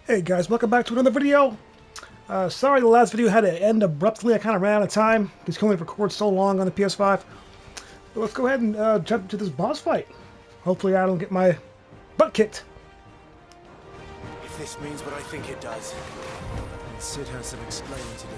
Hey guys, welcome back to another video. Sorry the last video had to end abruptly. I kind of ran out of time. Because you can only record so long on the PS5. But let's go ahead and jump into this boss fight. Hopefully I don't get my butt kicked. If this means what I think it does, then Sid has some explaining to do.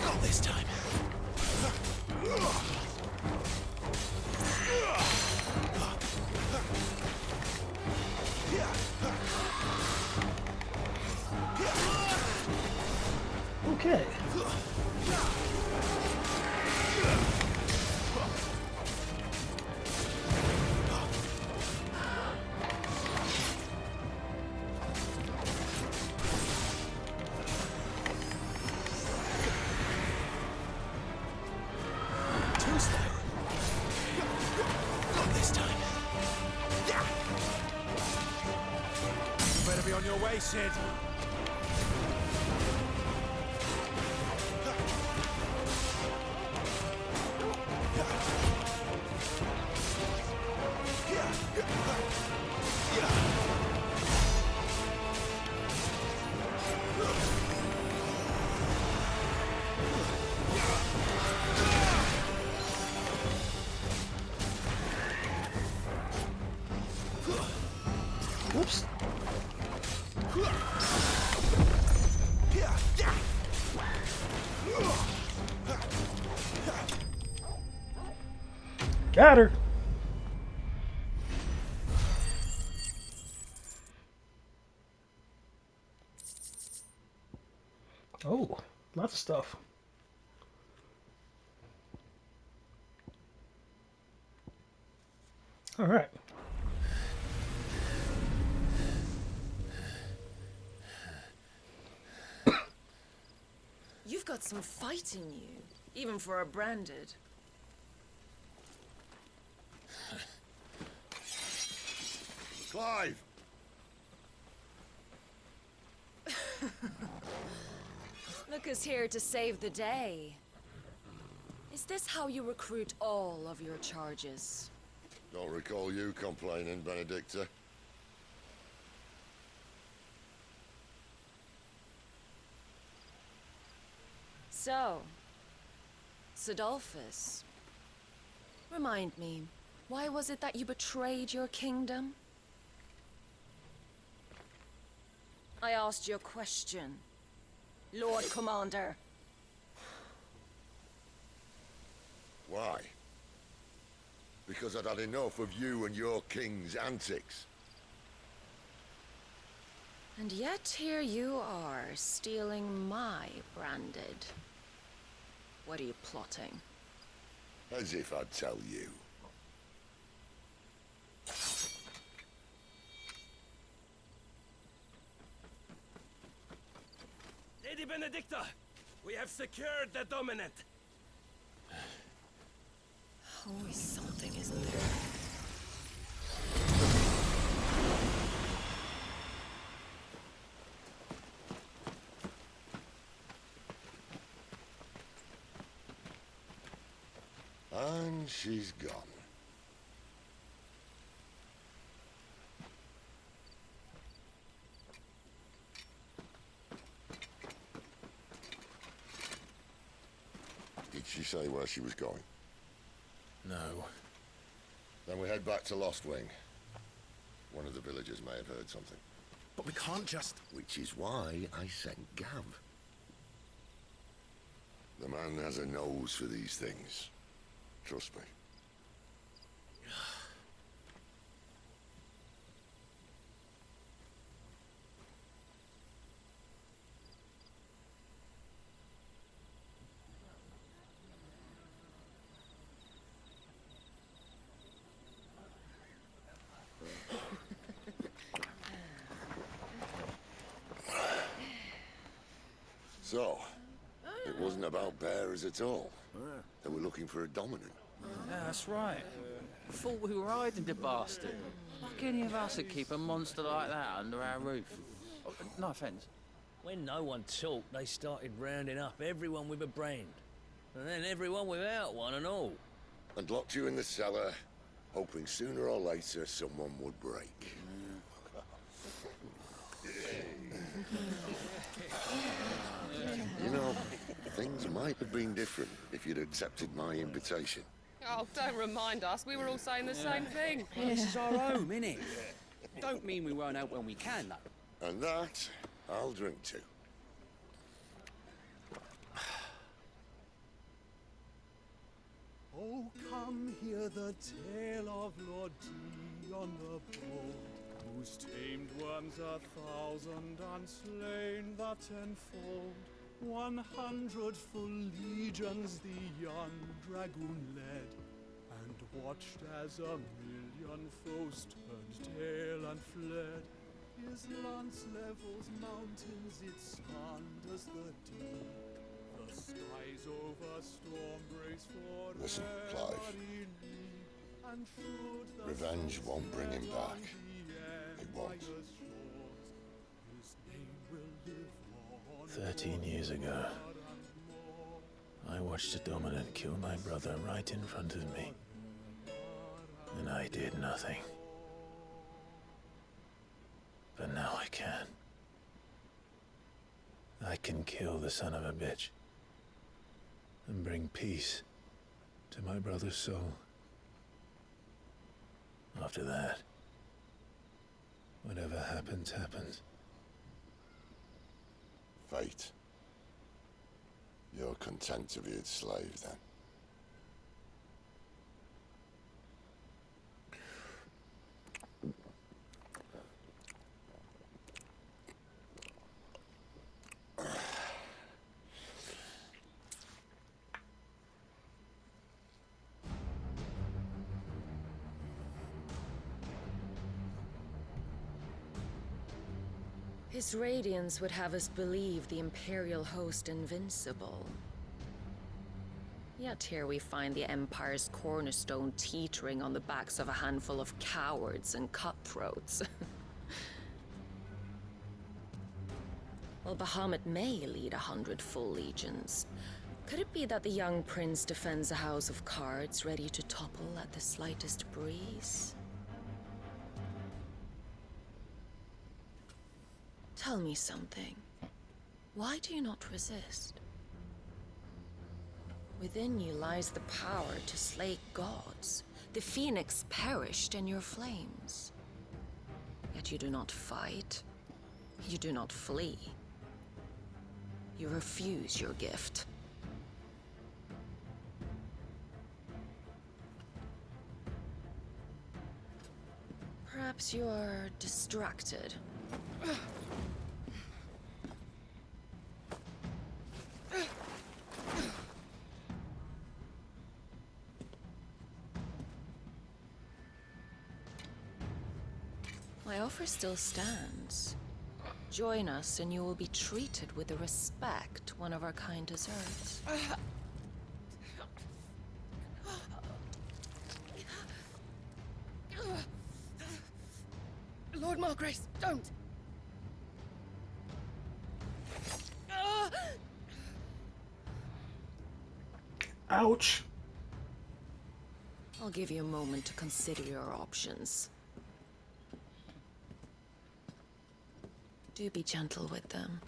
Not this time. Okay. Too slow. Not this time. You better be on your way, Sid. Whoops. Got her. Oh, lots of stuff. All right. You've got some fight in you, even for a branded. Clive! Look who's here to save the day. Is this how you recruit all of your charges? Don't recall you complaining, Benedicta. So, Sidolphus, remind me, why was it that you betrayed your kingdom? I asked you a question, Lord Commander. Why? Because I'd had enough of you and your king's antics. And yet here you are, stealing my branded. What are you plotting? As if I'd tell you. Lady Benedicta, we have secured the dominant. Always something, isn't there? And she's gone. Did she say where she was going? No. Then we head back to Lost Wing. One of the villagers may have heard something. But we can't just... Which is why I sent Gav. The man has a nose for these things. Trust me. So, It wasn't about bearers at all. They were looking for a dominant. Yeah, that's right. Thought we were hiding the bastard. Like any of us would keep a monster like that under our roof. Oh, no offence. When no one talked, they started rounding up everyone with a brand. And then everyone without one and all. And locked you in the cellar, hoping sooner or later someone would break. You know, things might have been different if you'd accepted my invitation. Oh, don't remind us. We were all saying the same thing. This is our home, innit? Don't mean we won't out when we can, though. And that, I'll drink to. Oh, come hear the tale of Lord D on the bold, whose tamed worms 1,000 and slain the tenfold. 100 full legions the young dragoon led, and watched as 1,000,000 foes turned tail and fled. His lance levels mountains, it slanders the deep. The skies over storm breaks for Listen, Clive. Revenge won't bring him back. It won't. 13 years ago, I watched a dominant kill my brother right in front of me. And I did nothing. But now I can. I can kill the son of a bitch and bring peace to my brother's soul. After that, whatever happens, happens. Fate. You're content to be its slave, then? His radiance would have us believe the Imperial host invincible. Yet here we find the Empire's cornerstone teetering on the backs of a handful of cowards and cutthroats. While Bahamut may lead 100 full legions, could it be that the young prince defends a house of cards ready to topple at the slightest breeze? Tell me something. Why do you not resist? Within you lies the power to slay gods. The phoenix perished in your flames. Yet you do not fight. You do not flee. You refuse your gift. Perhaps you are distracted. My offer still stands. Join us and you will be treated with the respect one of our kind deserves. Lord Margrace, don't! Ouch. I'll give you a moment to consider your options. Do be gentle with them.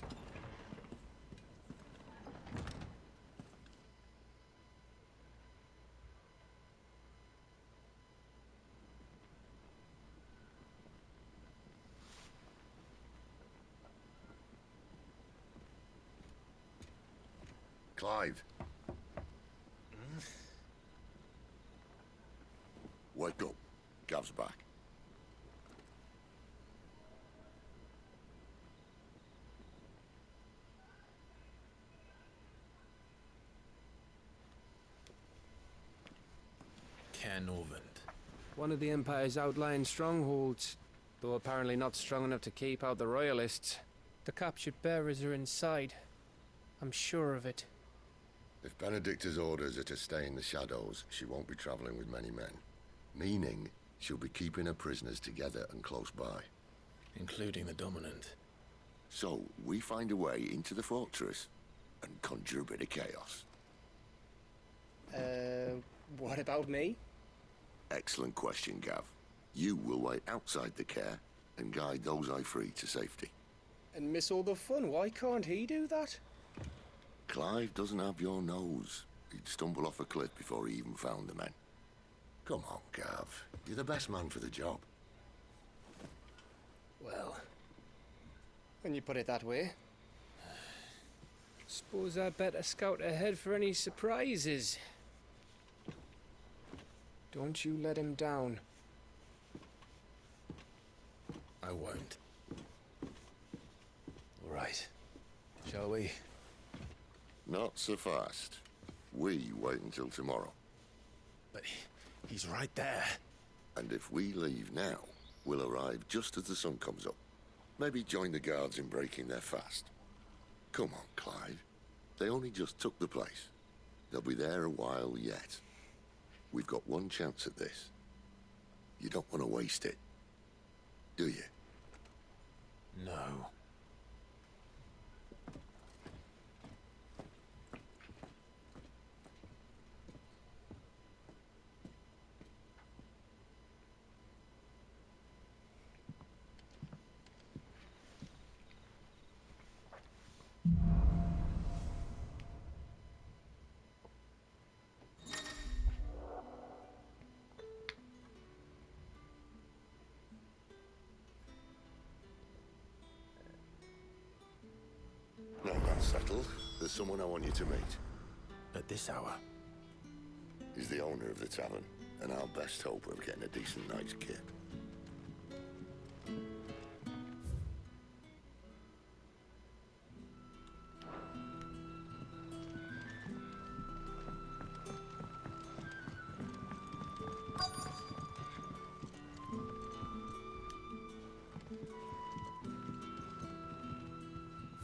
Clive. Wake up. Gav's back. One of the Empire's outlying strongholds, though apparently not strong enough to keep out the Royalists. The captured bearers are inside. I'm sure of it. If Benedicta's orders are to stay in the shadows, she won't be traveling with many men. Meaning, she'll be keeping her prisoners together and close by. Including the Dominant. So, we find a way into the fortress and conjure a bit of chaos. What about me? Excellent question, Gav. You will wait outside the care and guide those I free to safety. And miss all the fun. Why can't he do that? Clive doesn't have your nose. He'd stumble off a cliff before he even found the men. Come on, Gav. You're the best man for the job. Well, when you put it that way. Suppose I'd better scout ahead for any surprises. Don't you let him down. I won't. All right. Shall we? Not so fast. We wait until tomorrow. But he's right there. And if we leave now, we'll arrive just as the sun comes up. Maybe join the guards in breaking their fast. Come on, Clive. They only just took the place. They'll be there a while yet. We've got one chance at this. You don't want to waste it, do you? No. Now that's settled. There's someone I want you to meet. At this hour? He's the owner of the tavern, and our best hope of getting a decent night's kip.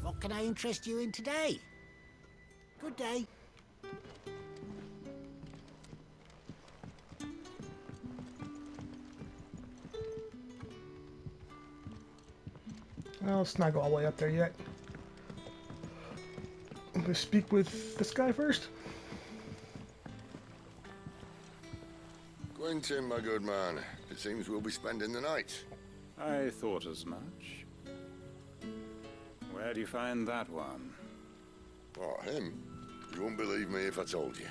What can I interest you in today? Good day. Well, let's not go all the way up there yet. I'm gonna speak with this guy first. Quentin, my good man. It seems we'll be spending the night. I thought as much. Where do you find that one? What, him? You wouldn't believe me if I told you.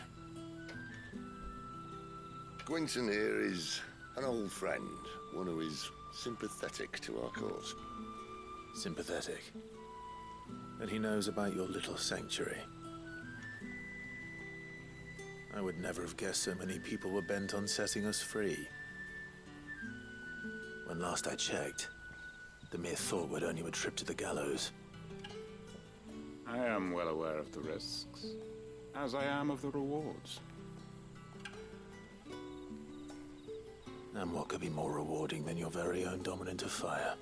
Quentin here is an old friend, one who is sympathetic to our cause. Sympathetic. And he knows about your little sanctuary. I would never have guessed so many people were bent on setting us free. When last I checked, the mere thought would earn you a trip to the gallows. I am well aware of the risks, as I am of the rewards. And what could be more rewarding than your very own Dominant of Fire?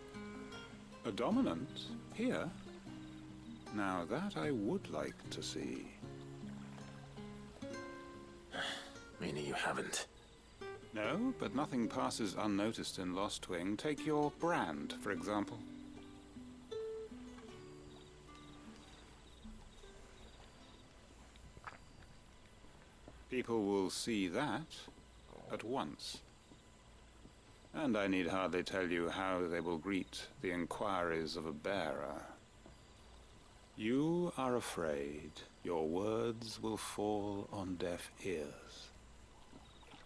A dominant? Here? Now that I would like to see. Meaning you haven't? No, but nothing passes unnoticed in Lost Wing. Take your brand, for example. People will see that at once. And I need hardly tell you how they will greet the inquiries of a bearer. You are afraid your words will fall on deaf ears,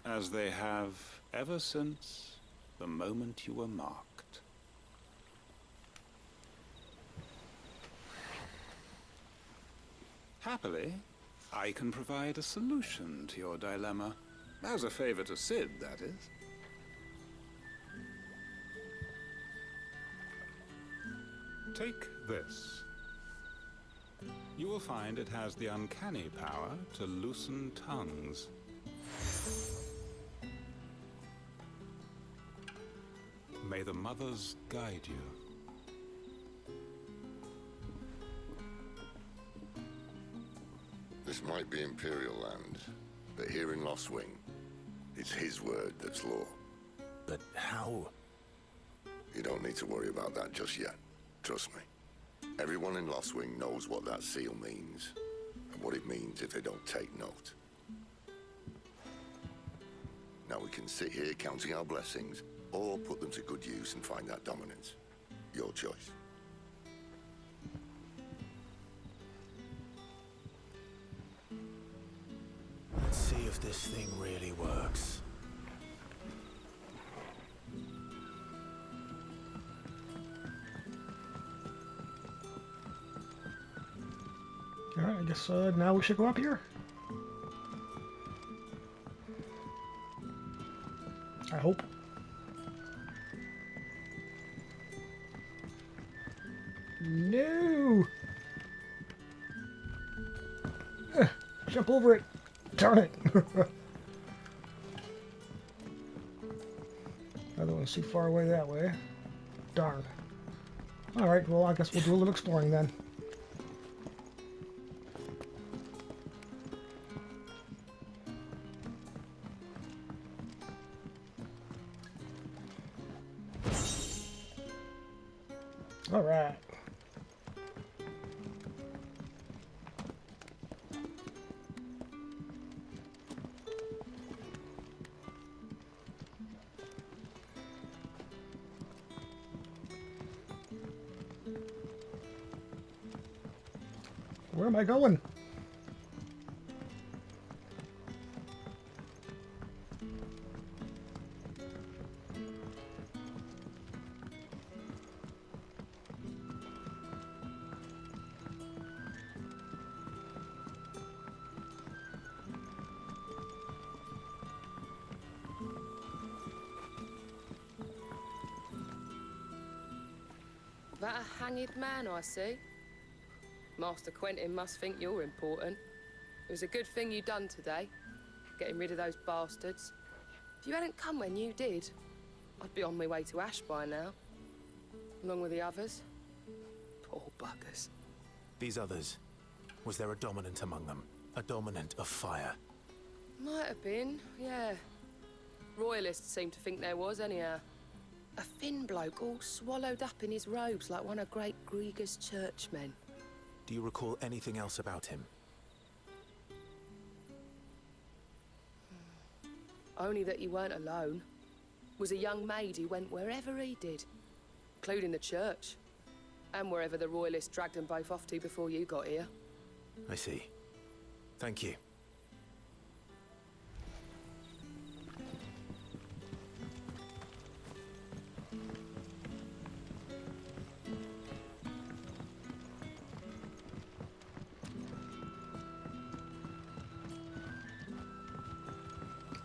as they have ever since the moment you were marked. Happily, I can provide a solution to your dilemma. As a favor to Sid, that is. Take this. You will find it has the uncanny power to loosen tongues. May the mothers guide you. This might be Imperial land, but here in Lost Wing, it's his word that's law. But how? You don't need to worry about that just yet. Trust me. Everyone in Lost Wing knows what that seal means, and what it means if they don't take note. Now we can sit here counting our blessings, or put them to good use and find that dominance. Your choice. Let's see if this thing really works. Alright, I guess now we should go up here. I hope. No! Jump over it! Darn it! Other one's too far away that way. Darn. Alright, well I guess we'll do a little exploring then. Alright. Where am I going? That a hanged man I see? Master Quentin must think you're important. It was a good thing you done today, getting rid of those bastards. If you hadn't come when you did, I'd be on my way to Ash by now, along with the others. Poor buggers. These others, was there a dominant among them? A dominant of fire? Might have been, yeah. Royalists seem to think there was, anyhow. A thin bloke all swallowed up in his robes like one of Great Grieger's churchmen. Do you recall anything else about him? Only that he weren't alone. Was a young maid who went wherever he did, including the church, and wherever the Royalists dragged them both off to before you got here. I see. Thank you.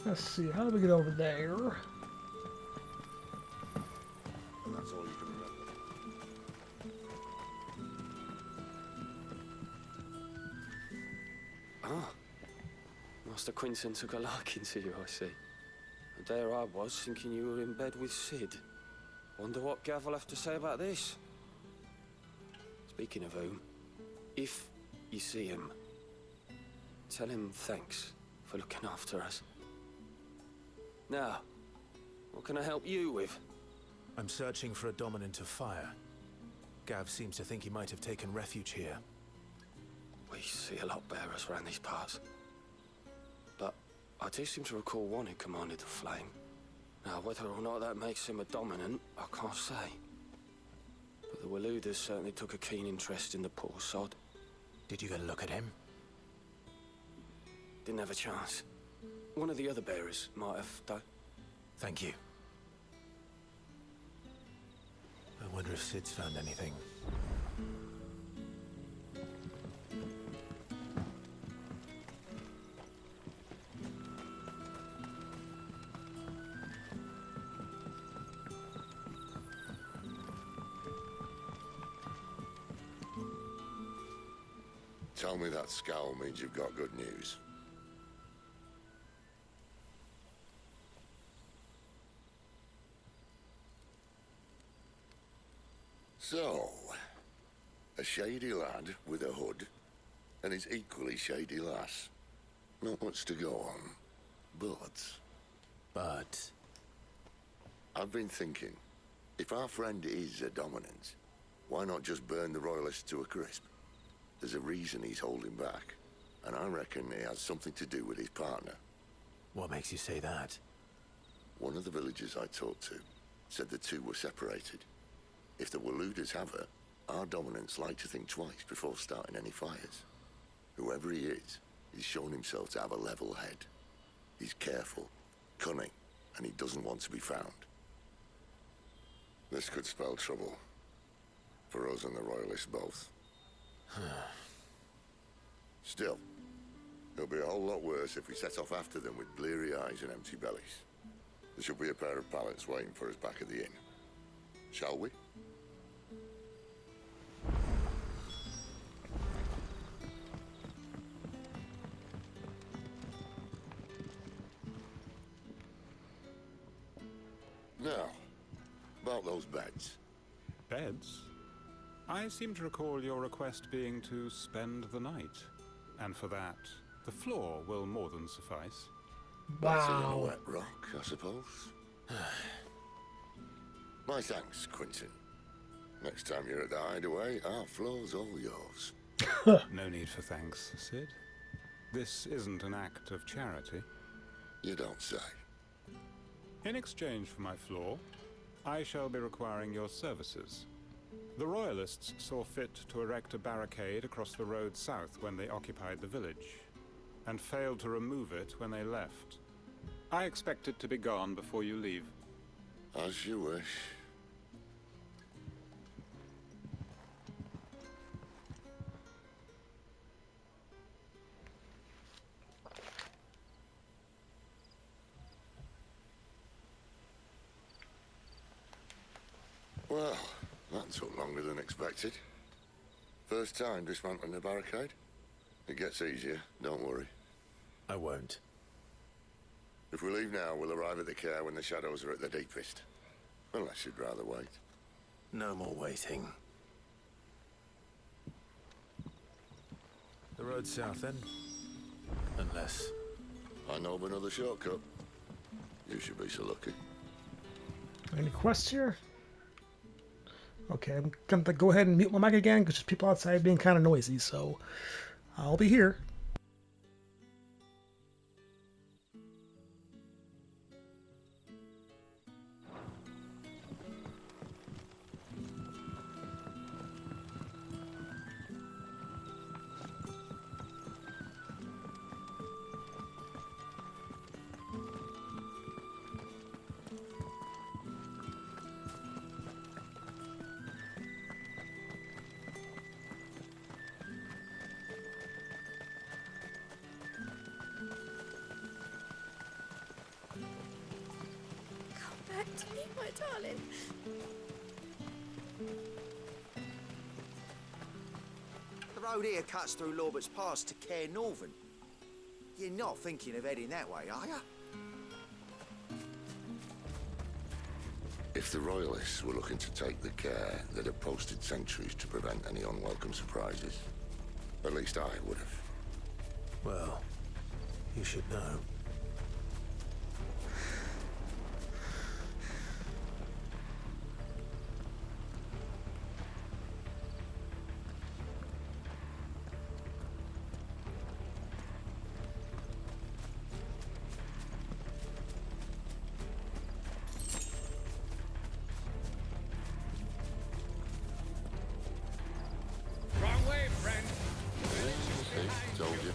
Let's see, how do we get over there? And that's all you can remember. Ah. Master Quinton took a liking to you, I see. And there I was, thinking you were in bed with Sid. Wonder what Gav will have to say about this. Speaking of whom, if you see him, tell him thanks for looking after us. Now, what can I help you with? I'm searching for a dominant of fire. Gav seems to think he might have taken refuge here. We see a lot bearers around these parts. But I do seem to recall one who commanded the flame. Now, whether or not that makes him a dominant, I can't say. But the Waluders certainly took a keen interest in the poor sod. Did you get a look at him? Didn't have a chance. One of the other bearers might have done. Thank you. I wonder if Sid's found anything. Tell me that scowl means you've got good news. So, a shady lad with a hood, and his equally shady lass. Not much to go on, but... I've been thinking, if our friend is a dominant, why not just burn the Royalists to a crisp? There's a reason he's holding back, and I reckon it has something to do with his partner. What makes you say that? One of the villagers I talked to said the two were separated. If the Waluders have her, our dominants like to think twice before starting any fires. Whoever he is, he's shown himself to have a level head. He's careful, cunning, and he doesn't want to be found. This could spell trouble. For us and the Royalists both. Still, it'll be a whole lot worse if we set off after them with bleary eyes and empty bellies. There should be a pair of pallets waiting for us back at the inn. Shall we? Now, about those beds. Beds? I seem to recall your request being to spend the night. And for that, the floor will more than suffice. Better than a wet rock, I suppose. My thanks, Quentin. Next time you're at the hideaway, our floor's all yours. No need for thanks, Sid. This isn't an act of charity. You don't say. In exchange for my floor, I shall be requiring your services. The Royalists saw fit to erect a barricade across the road south when they occupied the village, and failed to remove it when they left. I expect it to be gone before you leave. As you wish. Well, that took longer than expected. First time dismantling a barricade? It gets easier, don't worry. I won't. If we leave now, we'll arrive at the care when the shadows are at their deepest. Unless you'd rather wait. No more waiting. The road south then? Unless... I know of another shortcut. You should be so lucky. Any quests here? Okay, I'm going to go ahead and mute my mic again because there's people outside being kind of noisy, so I'll be here. Back to me, my darling. The road here cuts through Lorbert's Pass to Care Northern. You're not thinking of heading that way, are you? If the Royalists were looking to take the care, they'd have posted sentries to prevent any unwelcome surprises. At least I would have. Well, you should know. Wrong way, friend. Told you.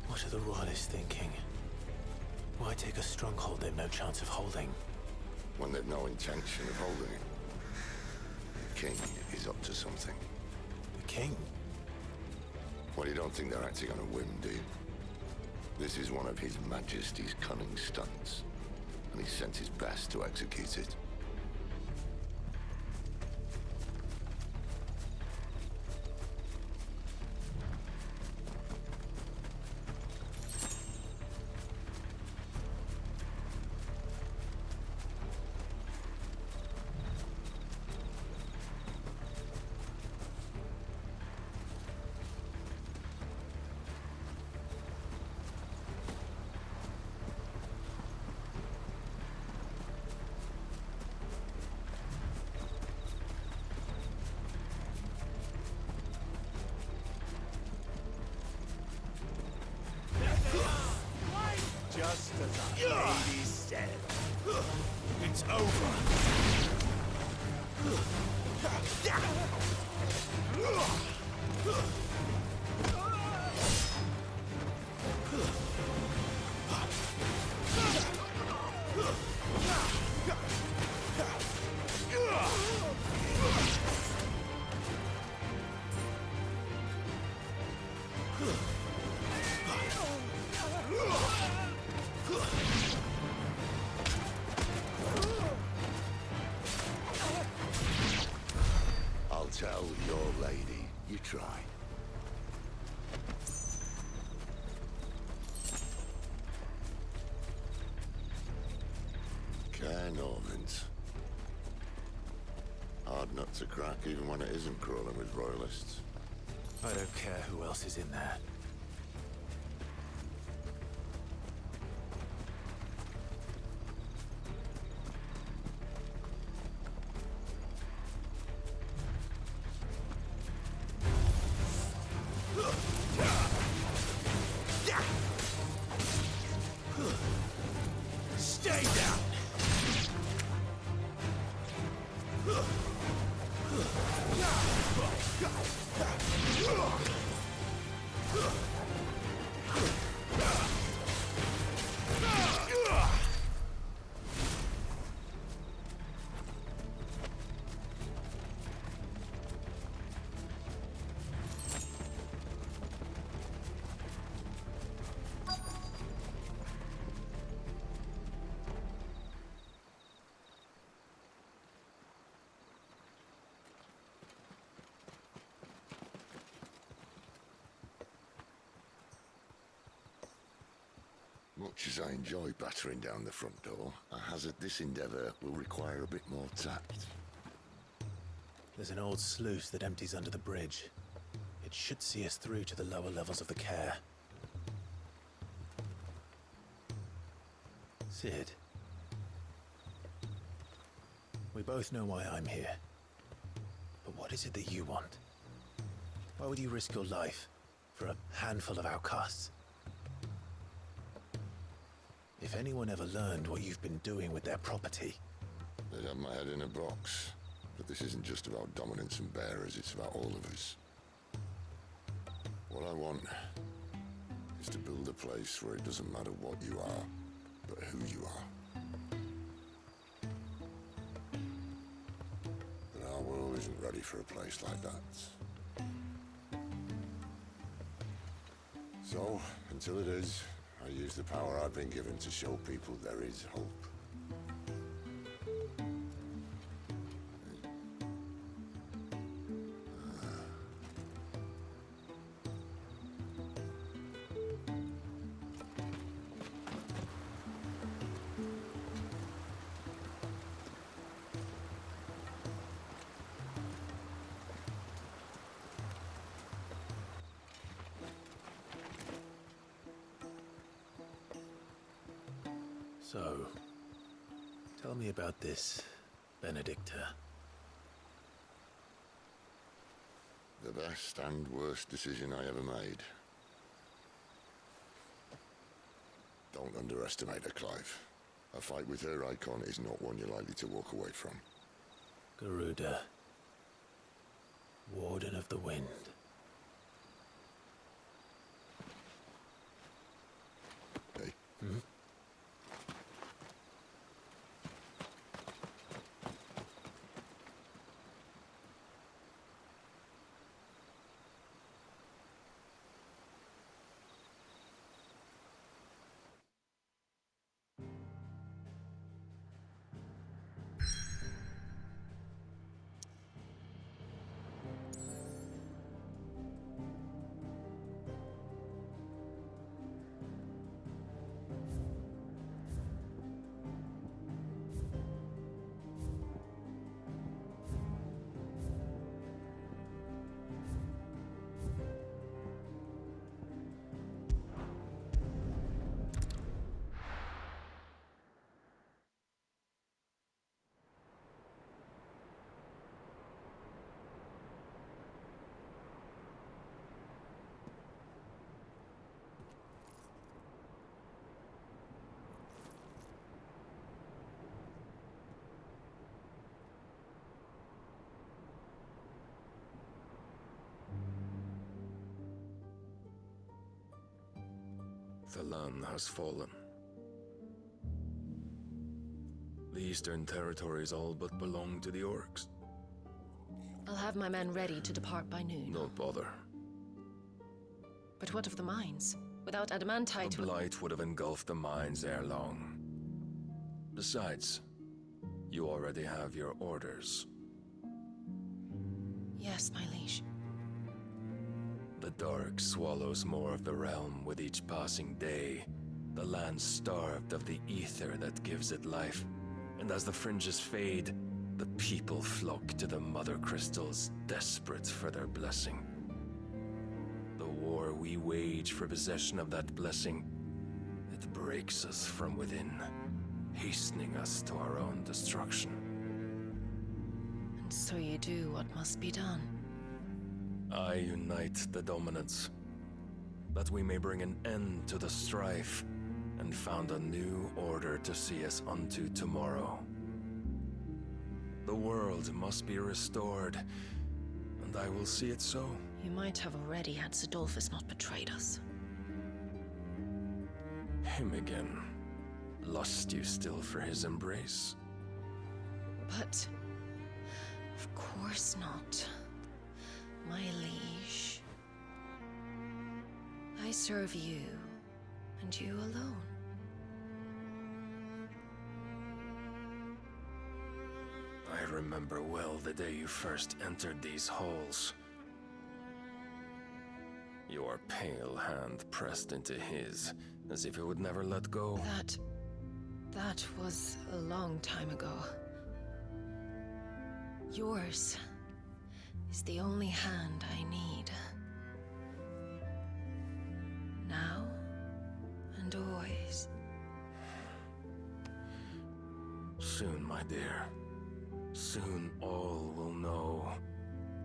What are the Royalists thinking? Why take a stronghold they've no chance of holding? When they've no intention of holding it. The king is up to something. The king? Well, you don't think they're acting on a whim, do you? This is one of His Majesty's cunning stunts, and he sent his best to execute it. Just as the lady said. It's over. I'll tell your lady you tried. Caernarvon's. Hard nut to crack even when it isn't crawling with royalists. I don't care who else is in there. Stay down. Much as I enjoy battering down the front door, I hazard this endeavour will require a bit more tact. There's an old sluice that empties under the bridge. It should see us through to the lower levels of the care. Sid. We both know why I'm here. But what is it that you want? Why would you risk your life for a handful of outcasts? If anyone ever learned what you've been doing with their property... They'd have my head in a box. But this isn't just about dominance and bearers, it's about all of us. What I want is to build a place where it doesn't matter what you are, but who you are. But our world isn't ready for a place like that. So, until it is, I use the power I've been given to show people there is hope. So, tell me about this Benedicta. The best and worst decision I ever made. Don't underestimate her, Clive. A fight with her icon is not one you're likely to walk away from. Garuda. Warden of the Wind. Hey? Hmm? The land has fallen. The Eastern Territories all but belong to the orcs. I'll have my men ready to depart by noon. Don't bother. But what of the mines? Without adamantite... The blight would have engulfed the mines ere long. Besides, you already have your orders. Yes, my liege. The dark swallows more of the realm with each passing day. The land starved of the ether that gives it life. And as the fringes fade, the people flock to the mother crystals, desperate for their blessing. The war we wage for possession of that blessing, it breaks us from within, hastening us to our own destruction. And so you do what must be done. I unite the dominants, that we may bring an end to the strife, and found a new order to see us unto tomorrow. The world must be restored, and I will see it so. You might have already had Sidolphus not betrayed us. Him again. Lust you still for his embrace? But... of course not. My liege. I serve you, and you alone. I remember well the day you first entered these halls. Your pale hand pressed into his, as if it would never let go. That was a long time ago. Yours is the only hand I need. Now and always. Soon, my dear. Soon all will know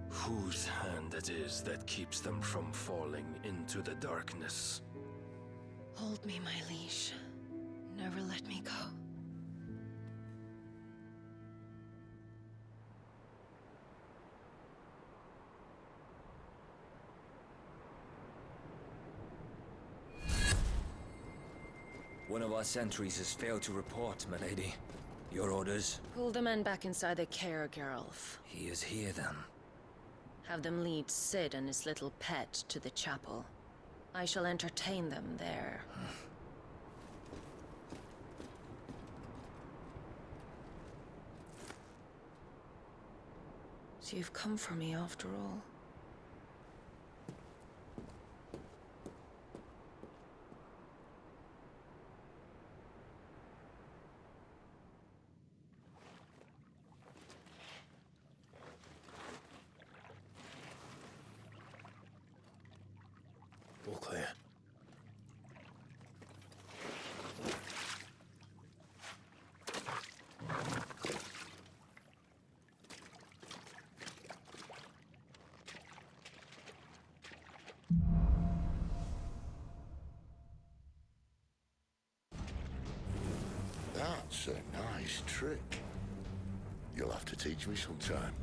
whose hand it is that keeps them from falling into the darkness. Hold me, my liege. Never let me go. One of our sentries has failed to report, milady. Your orders? Pull the men back inside the care, Geralf. He is here, then. Have them lead Sid and his little pet to the chapel. I shall entertain them there. So you've come for me after all. All clear. That's a nice trick. You'll have to teach me sometime.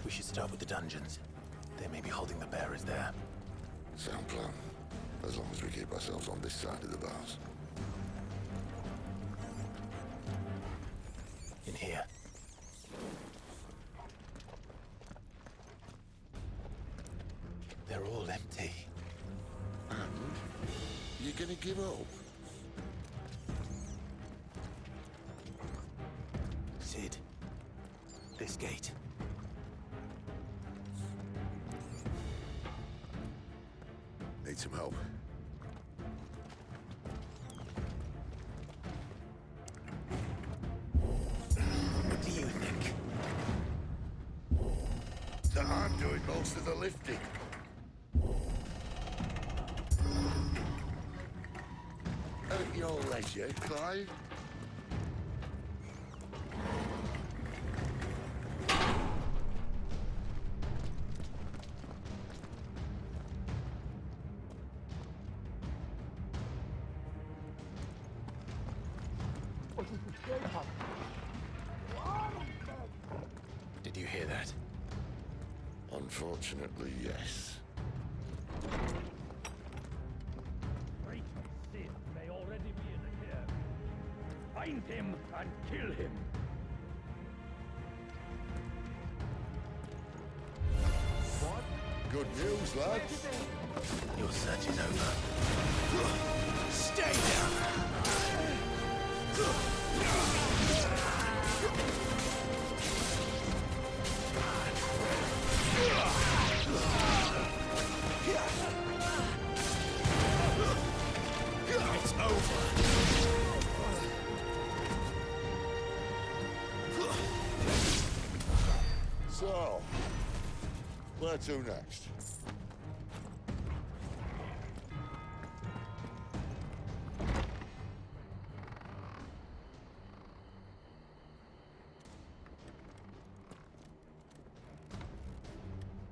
We should start with the dungeons. They may be holding the bearers there. Sound plan. As long as we keep ourselves on this side of the bars. In here. They're all empty. And? You're gonna give up? Sid. This gate. Need some help. What do you think? That I'm doing most of the lifting. At your leisure, Clive. Did you hear that? Unfortunately, yes. Great Sith may already be in the clear. Find him and kill him. What? Good news, lads. Your search is over. Stay down! It's over. So, where to next?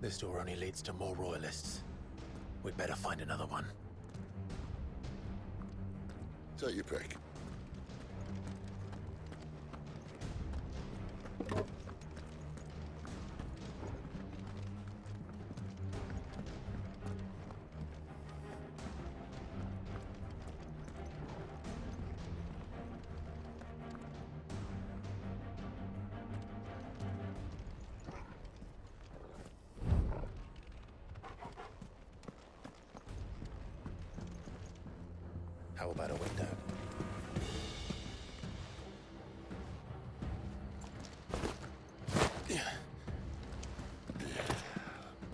This door only leads to more royalists. We'd better find another one. Take your pick. How about a window?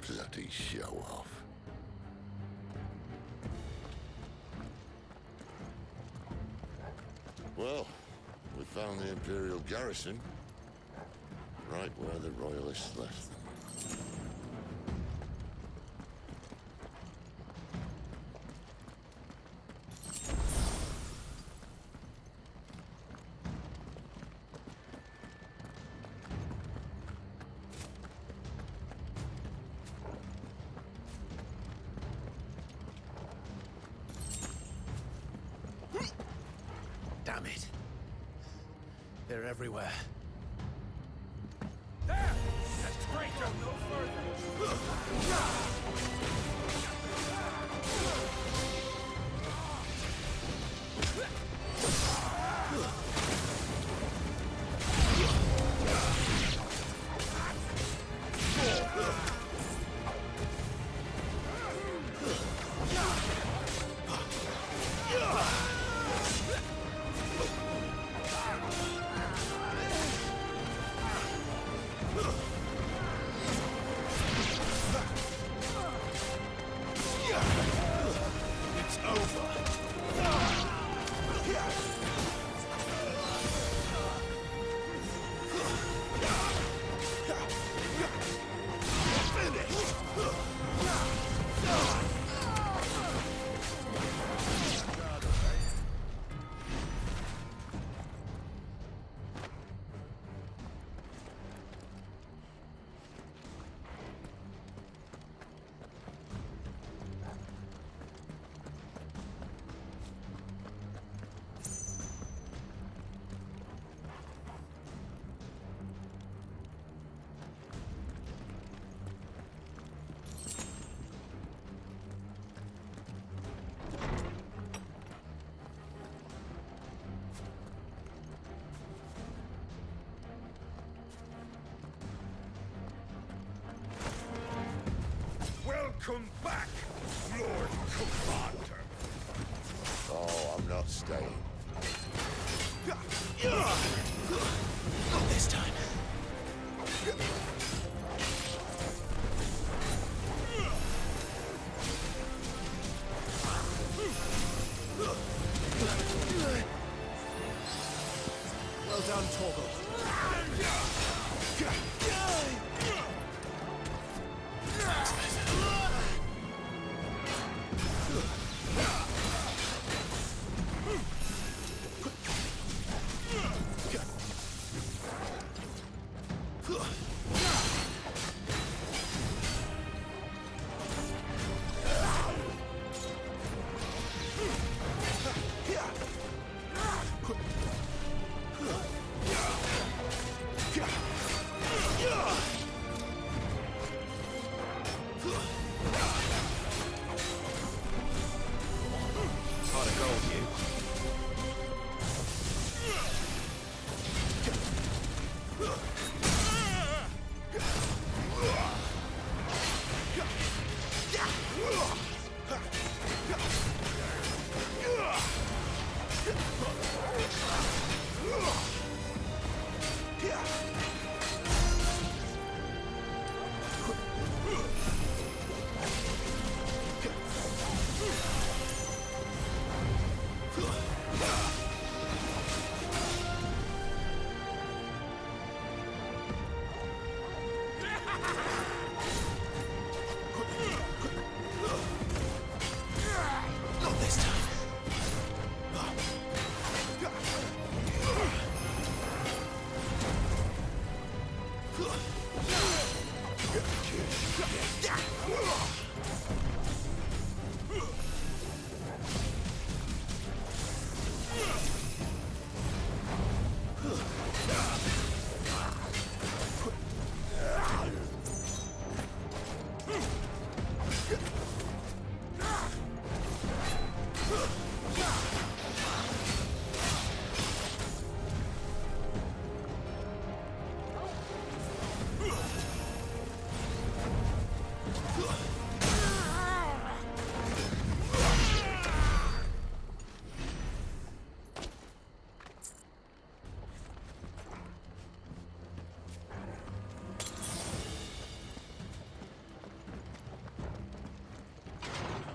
Bloody show off. Well, we found the Imperial garrison, right where the Royalists left them. Damn it. They're everywhere. There! That's great! Go no further! It's over. Welcome back, Lord Commander! Oh, I'm not staying. Not this time. Well done, Torgal.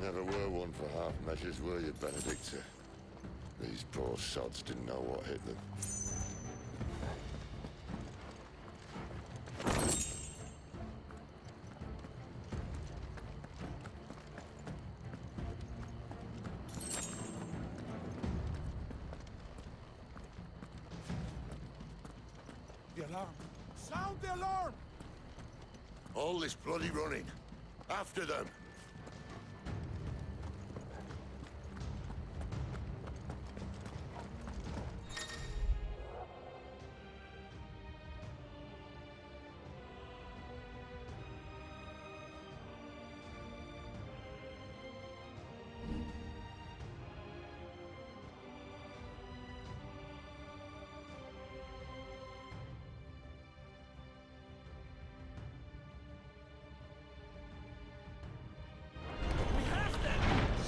Never were one for half measures, were you, Benedicta? These poor sods didn't know what hit them. The alarm! Sound the alarm! All this bloody running. After them.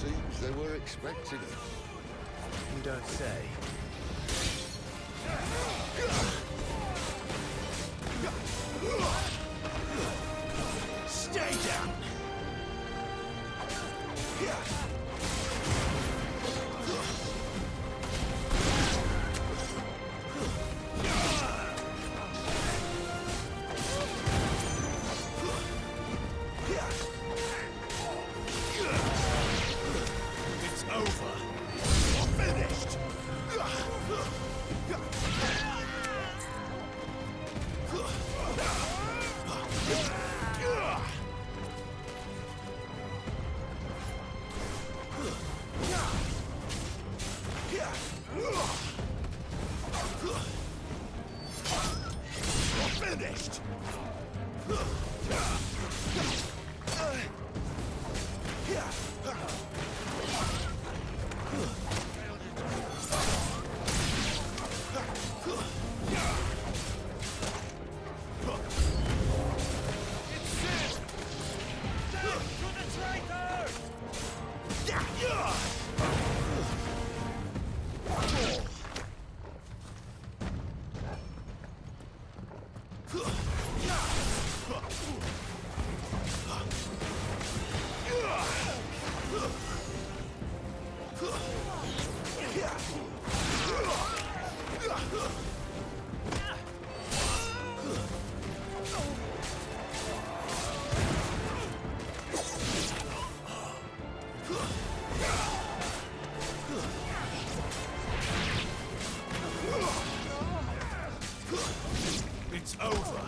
Seems they were expecting it. You don't say. Stay down! It's over. You're finished. You're finished. It's over.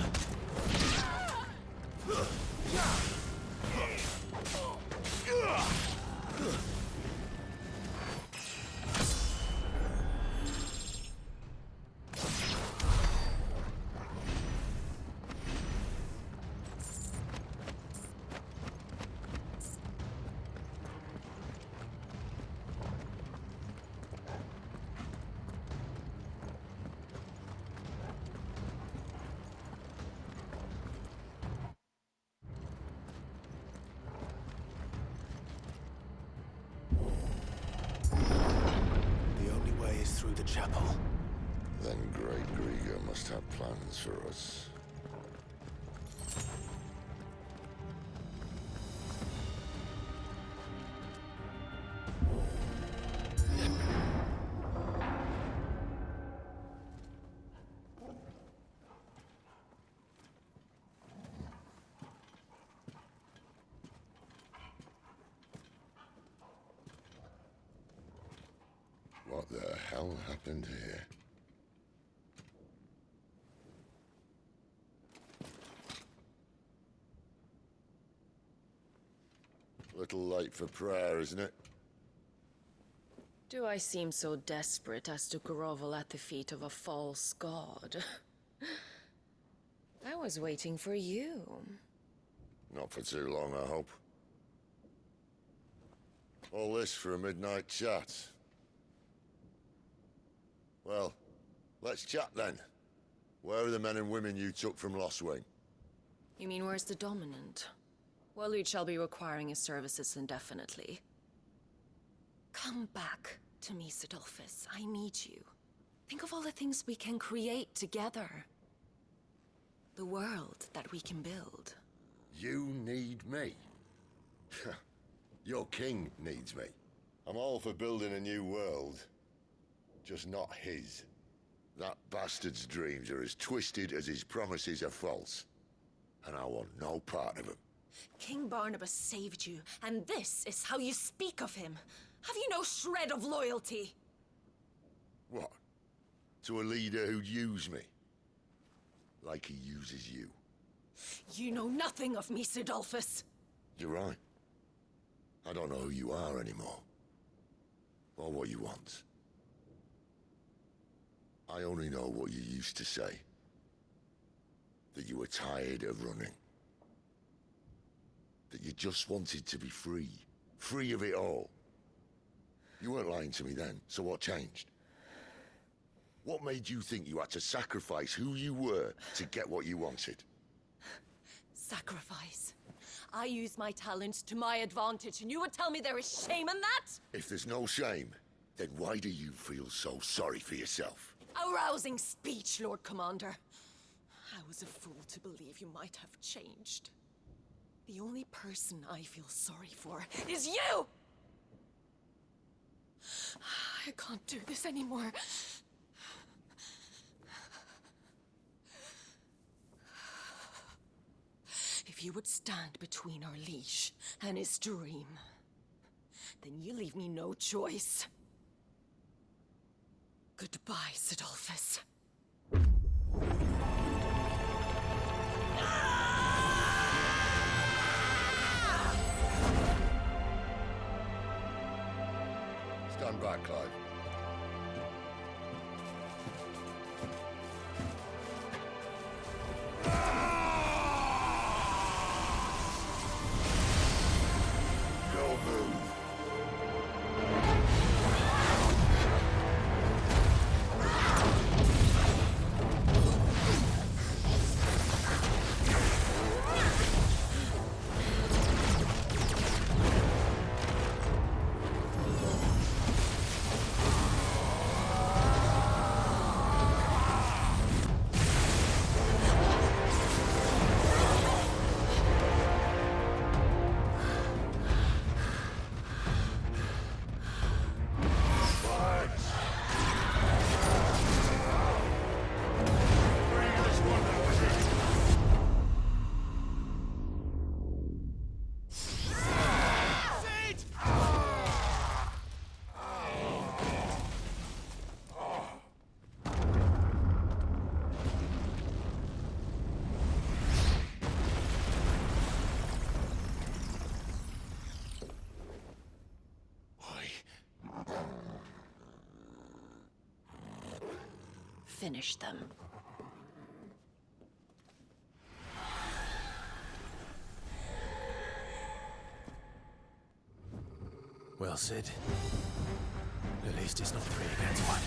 The only way is through the chapel. Then Great Grieger must have plans for us. What the hell happened here? Little late for prayer, isn't it? Do I seem so desperate as to grovel at the feet of a false god? I was waiting for you. Not for too long, I hope. All this for a midnight chat. Well, let's chat then. Where are the men and women you took from Lost Wing? You mean where's the dominant? Waleed shall be requiring his services indefinitely. Come back to me, Sidolphus. I need you. Think of all the things we can create together. The world that we can build. You need me? Your king needs me. I'm all for building a new world, just not his. That bastard's dreams are as twisted as his promises are false. And I want no part of them. King Barnabas saved you, and this is how you speak of him. Have you no shred of loyalty? What? To a leader who'd use me? Like he uses you. You know nothing of me, Sidolphus. You're right. I don't know who you are anymore. Or what you want. I only know what you used to say. That you were tired of running. That you just wanted to be free. Free of it all. You weren't lying to me then, so what changed? What made you think you had to sacrifice who you were to get what you wanted? Sacrifice. I use my talents to my advantage, and you would tell me there is shame in that? If there's no shame, then why do you feel so sorry for yourself? A rousing speech, Lord Commander. I was a fool to believe you might have changed. The only person I feel sorry for is you! I can't do this anymore. If you would stand between our liege and his dream, then you leave me no choice. Goodbye, Sidolphus. Stand back, Clive. No move. Finish them. Well, Sid. At least it's not 3 against 1.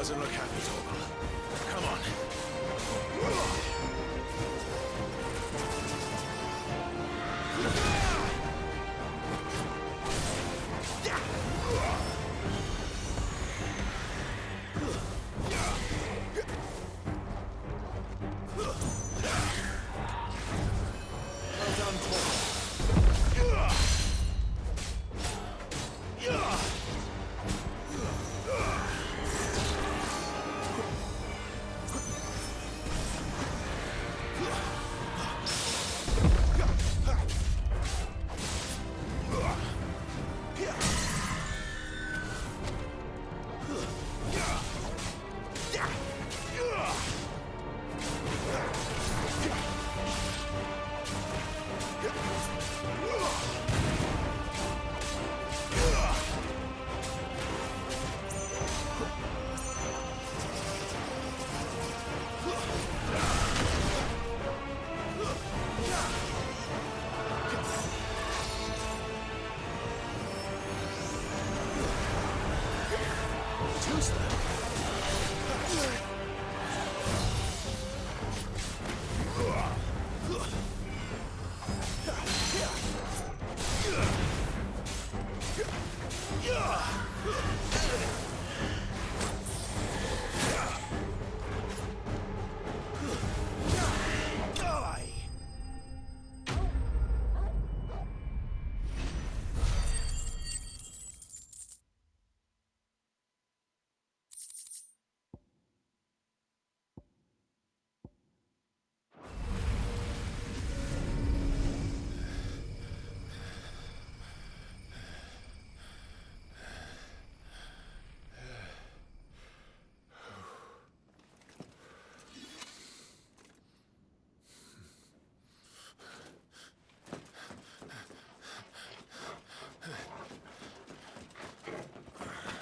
doesn't look happy, Torgal. Come on.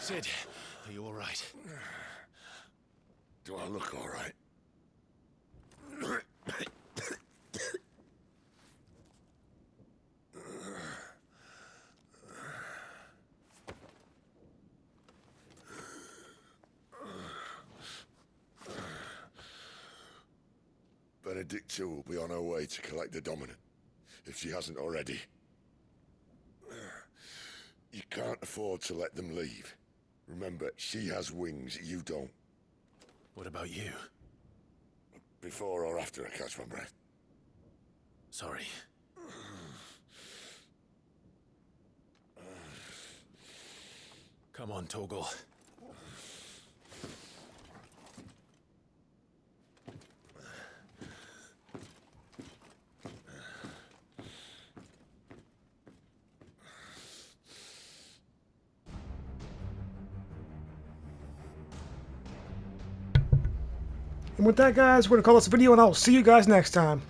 Sid, are you all right? Do I look all right? Benedicta will be on her way to collect the Dominant, if she hasn't already. You can't afford to let them leave. Remember, she has wings, you don't. What about you? Before or after I catch my breath? Sorry. Come on, Torgal. And with that, guys, we're going to call this a video, and I'll see you guys next time.